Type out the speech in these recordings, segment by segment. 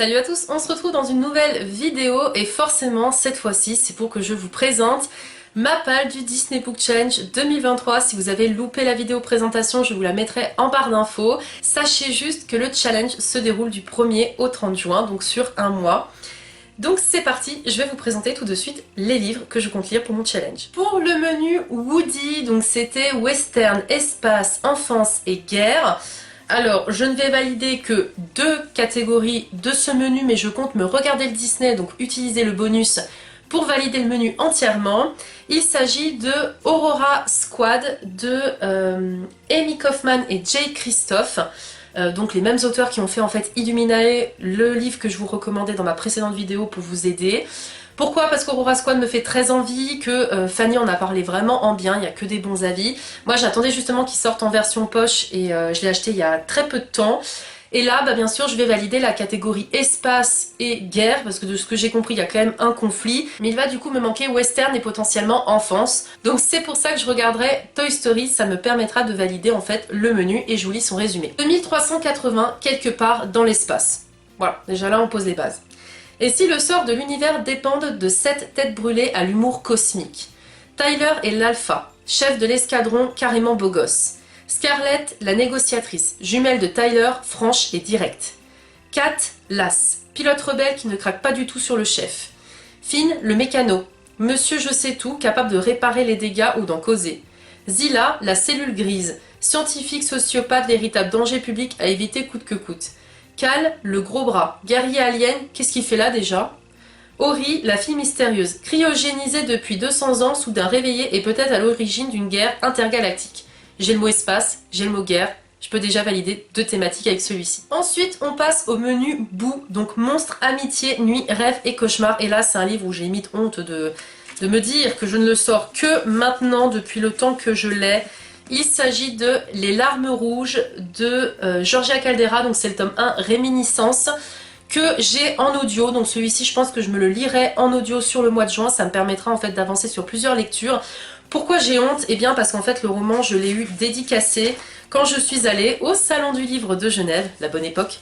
Salut à tous, on se retrouve dans une nouvelle vidéo et forcément cette fois-ci c'est pour que je vous présente ma palle du Disney Book Challenge 2023. Si vous avez loupé la vidéo présentation, je vous la mettrai en barre d'infos. Sachez juste que le challenge se déroule du 1er au 30 juin, donc sur un mois. Donc c'est parti, je vais vous présenter tout de suite les livres que je compte lire pour mon challenge. Pour le menu Woody, donc c'était western, espace, enfance et guerre. Alors, je ne vais valider que 2 catégories de ce menu, mais je compte me regarder le Disney, donc utiliser le bonus pour valider le menu entièrement. Il s'agit de Aurora Squad de Amy Kaufman et Jay Kristoff. Donc les mêmes auteurs qui ont fait en fait Illuminae, le livre que je vous recommandais dans ma précédente vidéo pour vous aider. Pourquoi? Parce qu'Aurora Squad me fait très envie, que Fanny en a parlé vraiment en bien, il n'y a que des bons avis. Moi j'attendais justement qu'il sorte en version poche et je l'ai acheté il y a très peu de temps. Et là, bien sûr, je vais valider la catégorie espace et guerre, parce que de ce que j'ai compris, il y a quand même un conflit. Mais il va du coup me manquer western et potentiellement enfance. Donc c'est pour ça que je regarderai Toy Story, ça me permettra de valider en fait le menu et je vous lis son résumé. 2380, quelque part dans l'espace. Voilà, déjà là on pose les bases. Et si le sort de l'univers dépendent de 7 têtes brûlées à l'humour cosmique? Tyler est l'alpha, chef de l'escadron carrément beau gosse. Scarlett, la négociatrice, jumelle de Tyler, franche et directe. Kat, l'as, pilote rebelle qui ne craque pas du tout sur le chef. Finn, le mécano, monsieur je sais tout, capable de réparer les dégâts ou d'en causer. Zilla, la cellule grise, scientifique sociopathe, véritable danger public à éviter coûte que coûte. Cal, le gros bras, guerrier alien, qu'est-ce qu'il fait là déjà? Ori, la fille mystérieuse, cryogénisée depuis 200 ans, soudain réveillée et peut-être à l'origine d'une guerre intergalactique. J'ai le mot espace, j'ai le mot guerre, je peux déjà valider 2 thématiques avec celui-ci. Ensuite, on passe au menu bout, donc monstre, amitié, nuit, rêve et cauchemar. Et là, c'est un livre où j'ai limite honte de me dire que je ne le sors que maintenant, depuis le temps que je l'ai. Il s'agit de Les larmes rouges de Georgia Caldera, donc c'est le tome 1, Réminiscence, que j'ai en audio. Donc celui-ci, je pense que je me le lirai en audio sur le mois de juin, ça me permettra en fait d'avancer sur plusieurs lectures. Pourquoi j'ai honte? Eh bien parce qu'en fait le roman je l'ai eu dédicacé quand je suis allée au Salon du Livre de Genève, la bonne époque,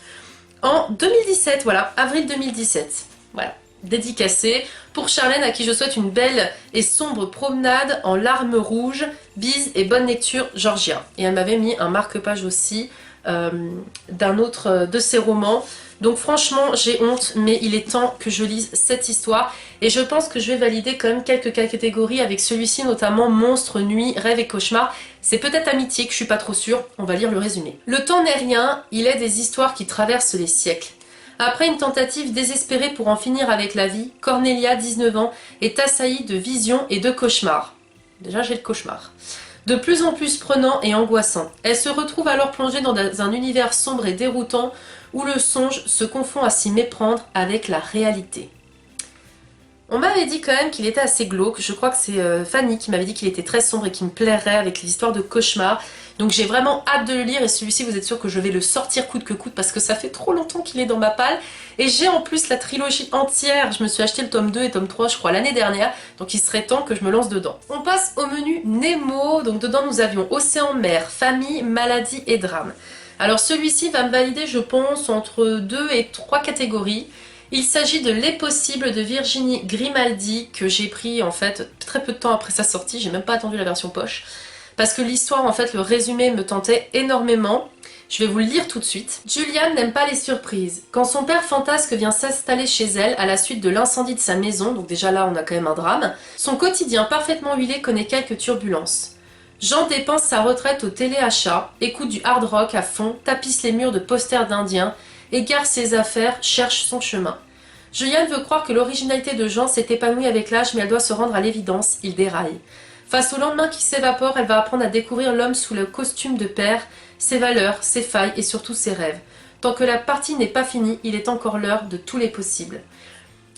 en 2017, voilà, avril 2017. Voilà, dédicacé pour Charlène à qui je souhaite une belle et sombre promenade en larmes rouges, bise et bonne lecture Georgia. Et elle m'avait mis un marque-page aussi d'un autre de ses romans. Donc franchement j'ai honte, mais il est temps que je lise cette histoire et je pense que je vais valider quand même quelques catégories avec celui-ci, notamment monstre, nuit, rêve et cauchemar. C'est peut-être amitié que je suis pas trop sûre, on va lire le résumé. Le temps n'est rien, il est des histoires qui traversent les siècles. Après une tentative désespérée pour en finir avec la vie, Cornelia, 19 ans, est assaillie de visions et de cauchemars. Déjà j'ai le cauchemar. De plus en plus prenant et angoissant. Elle se retrouve alors plongée dans un univers sombre et déroutant où le songe se confond à s'y méprendre avec la réalité. On m'avait dit quand même qu'il était assez glauque, je crois que c'est Fanny qui m'avait dit qu'il était très sombre et qu'il me plairait avec les histoires de cauchemars. Donc j'ai vraiment hâte de le lire et celui-ci vous êtes sûr que je vais le sortir coûte que coûte parce que ça fait trop longtemps qu'il est dans ma palle. Et j'ai en plus la trilogie entière, je me suis acheté le tome 2 et tome 3 je crois l'année dernière, donc il serait temps que je me lance dedans. On passe au menu Nemo, donc dedans nous avions Océan, mer, famille, maladie et drame. Alors celui-ci va me valider je pense entre 2 et 3 catégories. Il s'agit de Les Possibles de Virginie Grimaldi que j'ai pris en fait très peu de temps après sa sortie, j'ai même pas attendu la version poche. Parce que l'histoire en fait, le résumé me tentait énormément. Je vais vous le lire tout de suite. Juliane n'aime pas les surprises. Quand son père fantasque vient s'installer chez elle à la suite de l'incendie de sa maison, donc déjà là on a quand même un drame, son quotidien parfaitement huilé connaît quelques turbulences. Jean dépense sa retraite au téléachat, écoute du hard rock à fond, tapisse les murs de posters d'indiens, égare ses affaires, cherche son chemin. Juliane veut croire que l'originalité de Jean s'est épanouie avec l'âge, mais elle doit se rendre à l'évidence, il déraille. Face au lendemain qui s'évapore, elle va apprendre à découvrir l'homme sous le costume de père, ses valeurs, ses failles et surtout ses rêves. Tant que la partie n'est pas finie, il est encore l'heure de tous les possibles.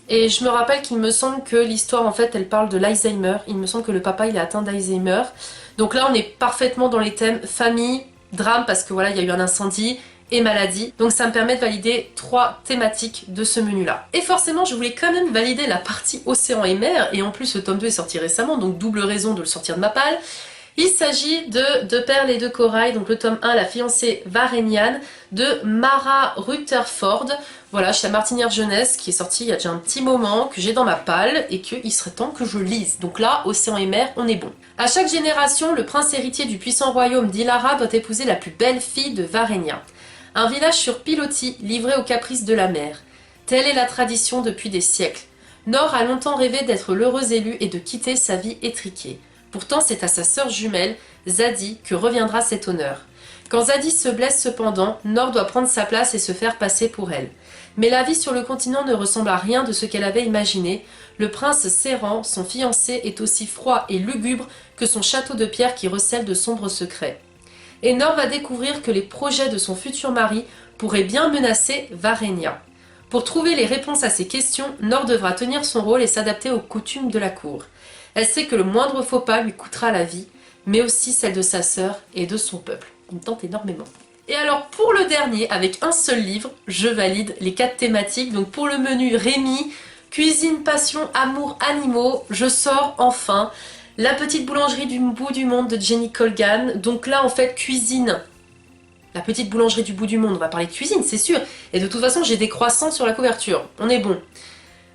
Et je me rappelle qu'il me semble que l'histoire en fait elle parle de l'Alzheimer, il me semble que le papa il est atteint d'Alzheimer. Donc là on est parfaitement dans les thèmes famille, drame parce que voilà il y a eu un incendie et maladie. Donc ça me permet de valider 3 thématiques de ce menu là. Et forcément je voulais quand même valider la partie océan et mer et en plus le tome 2 est sorti récemment donc double raison de le sortir de ma palle. Il s'agit de Perles et de Corail, donc le tome 1, La fiancée Varenian, de Mara Rutherford. Voilà, chez la Martinière Jeunesse, qui est sorti il y a déjà un petit moment, que j'ai dans ma palle, et qu'il serait temps que je lise. Donc là, Océan et Mer, on est bon. À chaque génération, le prince héritier du puissant royaume d'Ilara doit épouser la plus belle fille de Varenia. Un village sur pilotis, livré aux caprices de la mer. Telle est la tradition depuis des siècles. Nor a longtemps rêvé d'être l'heureux élu et de quitter sa vie étriquée. Pourtant, c'est à sa sœur jumelle, Zadie, que reviendra cet honneur. Quand Zadie se blesse cependant, Nor doit prendre sa place et se faire passer pour elle. Mais la vie sur le continent ne ressemble à rien de ce qu'elle avait imaginé. Le prince Serran, son fiancé, est aussi froid et lugubre que son château de pierre qui recèle de sombres secrets. Et Nor va découvrir que les projets de son futur mari pourraient bien menacer Varenia. Pour trouver les réponses à ces questions, Nor devra tenir son rôle et s'adapter aux coutumes de la cour. Elle sait que le moindre faux pas lui coûtera la vie, mais aussi celle de sa sœur et de son peuple. Il me tente énormément. Et alors pour le dernier, avec un seul livre, je valide les 4 thématiques. Donc pour le menu Rémi, cuisine, passion, amour, animaux, je sors enfin La petite boulangerie du bout du monde de Jenny Colgan. Donc là en fait cuisine, la petite boulangerie du bout du monde, on va parler de cuisine c'est sûr. Et de toute façon j'ai des croissants sur la couverture, on est bon.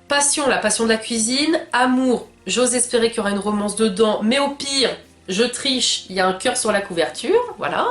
Passion, la passion de la cuisine. Amour, j'ose espérer qu'il y aura une romance dedans, mais au pire, je triche, il y a un cœur sur la couverture, voilà.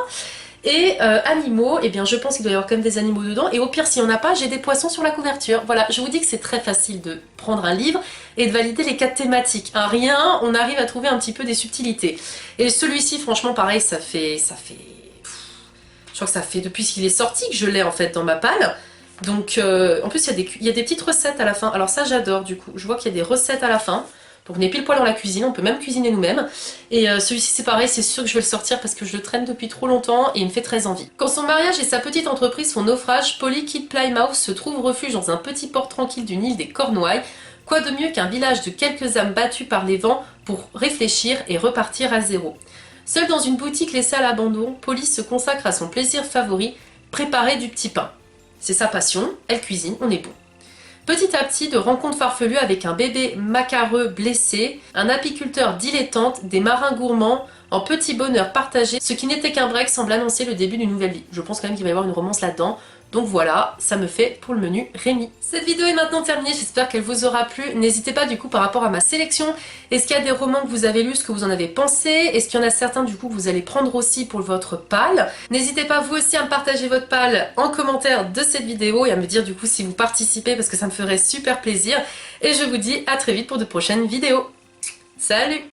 Et animaux, eh bien je pense qu'il doit y avoir quand même des animaux dedans. Et au pire, s'il n'y en a pas, j'ai des poissons sur la couverture. Voilà, je vous dis que c'est très facile de prendre un livre et de valider les 4 thématiques. Un rien, on arrive à trouver un petit peu des subtilités. Et celui-ci, franchement, pareil, ça fait... Je crois que ça fait depuis qu'il est sorti que je l'ai en fait dans ma palle. Donc, en plus, il y a des petites recettes à la fin. Alors ça, j'adore du coup. Je vois qu'il y a des recettes à la fin. Donc on est pile poil dans la cuisine, on peut même cuisiner nous-mêmes. Et celui-ci c'est pareil, c'est sûr que je vais le sortir parce que je le traîne depuis trop longtemps et il me fait très envie. Quand son mariage et sa petite entreprise font naufrage, Polly quitte Plymouth, se trouve refuge dans un petit port tranquille d'une île des Cornouailles. Quoi de mieux qu'un village de quelques âmes battues par les vents pour réfléchir et repartir à zéro. Seule dans une boutique laissée à l'abandon, Polly se consacre à son plaisir favori, préparer du petit pain. C'est sa passion, elle cuisine, on est bon. Petit à petit, de rencontres farfelues avec un bébé macareux blessé, un apiculteur dilettante, des marins gourmands, en petit bonheur partagé, ce qui n'était qu'un break semble annoncer le début d'une nouvelle vie. Je pense quand même qu'il va y avoir une romance là-dedans. Donc voilà, ça me fait pour le menu Rémi. Cette vidéo est maintenant terminée, j'espère qu'elle vous aura plu. N'hésitez pas du coup par rapport à ma sélection. Est-ce qu'il y a des romans que vous avez lus, ce que vous en avez pensé? Est-ce qu'il y en a certains du coup que vous allez prendre aussi pour votre palle? N'hésitez pas vous aussi à me partager votre palle en commentaire de cette vidéo et à me dire du coup si vous participez parce que ça me ferait super plaisir. Et je vous dis à très vite pour de prochaines vidéos. Salut!